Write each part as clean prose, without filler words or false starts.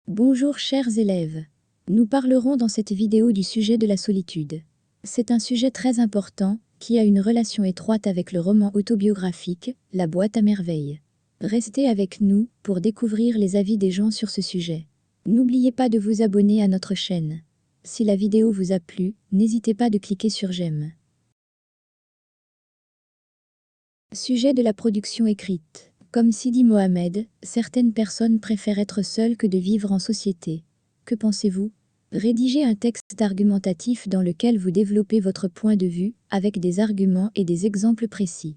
Bonjour chers élèves. Nous parlerons dans cette vidéo du sujet de la solitude. C'est un sujet très important, qui a une relation étroite avec le roman autobiographique, La boîte à merveilles. Restez avec nous, pour découvrir les avis des gens sur ce sujet. N'oubliez pas de vous abonner à notre chaîne. Si la vidéo vous a plu, n'hésitez pas de cliquer sur j'aime. Sujet de la production écrite. Comme Sidi Mohamed, certaines personnes préfèrent être seules que de vivre en société. Que pensez-vous? Rédigez un texte argumentatif dans lequel vous développez votre point de vue, avec des arguments et des exemples précis.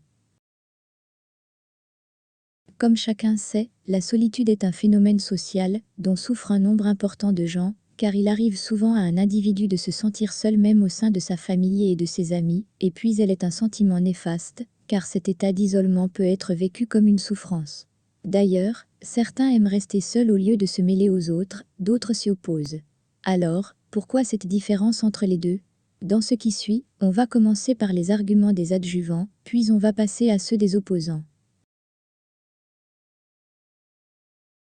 Comme chacun sait, la solitude est un phénomène social, dont souffre un nombre important de gens, car il arrive souvent à un individu de se sentir seul même au sein de sa famille et de ses amis, et puis elle est un sentiment néfaste, car cet état d'isolement peut être vécu comme une souffrance. D'ailleurs, certains aiment rester seuls au lieu de se mêler aux autres, d'autres s'y opposent. Alors, pourquoi cette différence entre les deux? Dans ce qui suit, on va commencer par les arguments des adjuvants, puis on va passer à ceux des opposants.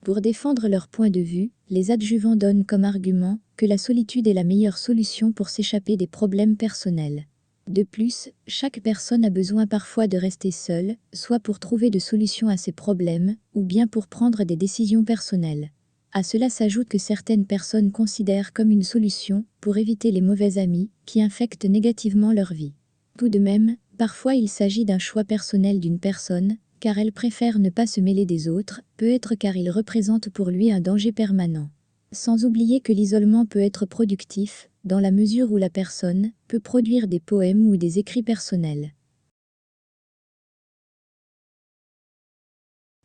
Pour défendre leur point de vue, les adjuvants donnent comme argument que la solitude est la meilleure solution pour s'échapper des problèmes personnels. De plus, chaque personne a besoin parfois de rester seule, soit pour trouver de solutions à ses problèmes, ou bien pour prendre des décisions personnelles. À cela s'ajoute que certaines personnes considèrent comme une solution pour éviter les mauvais amis qui infectent négativement leur vie. Tout de même, parfois il s'agit d'un choix personnel d'une personne, car elle préfère ne pas se mêler des autres, peut-être car il représente pour lui un danger permanent. Sans oublier que l'isolement peut être productif, dans la mesure où la personne peut produire des poèmes ou des écrits personnels.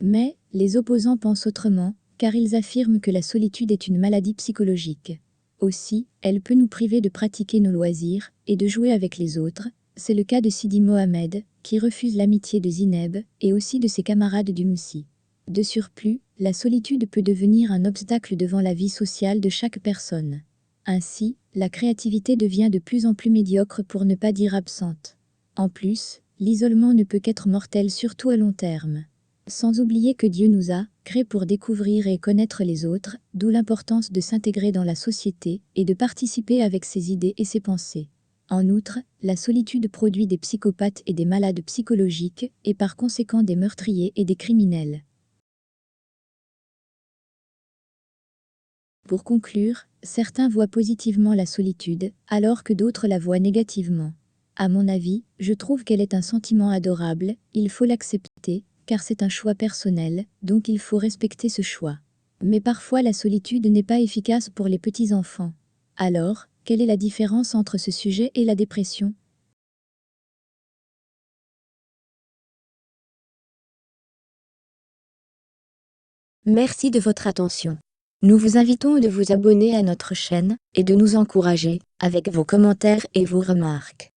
Mais, les opposants pensent autrement, car ils affirment que la solitude est une maladie psychologique. Aussi, elle peut nous priver de pratiquer nos loisirs, et de jouer avec les autres. C'est le cas de Sidi Mohamed, qui refuse l'amitié de Zineb, et aussi de ses camarades du MSI. De surplus, la solitude peut devenir un obstacle devant la vie sociale de chaque personne. Ainsi, la créativité devient de plus en plus médiocre pour ne pas dire absente. En plus, l'isolement ne peut qu'être mortel surtout à long terme. Sans oublier que Dieu nous a créés pour découvrir et connaître les autres, d'où l'importance de s'intégrer dans la société et de participer avec ses idées et ses pensées. En outre, la solitude produit des psychopathes et des malades psychologiques, et par conséquent des meurtriers et des criminels. Pour conclure, certains voient positivement la solitude, alors que d'autres la voient négativement. À mon avis, je trouve qu'elle est un sentiment adorable, il faut l'accepter, car c'est un choix personnel, donc il faut respecter ce choix. Mais parfois la solitude n'est pas efficace pour les petits-enfants. Alors, quelle est la différence entre ce sujet et la dépression? Merci de votre attention. Nous vous invitons de vous abonner à notre chaîne et de nous encourager avec vos commentaires et vos remarques.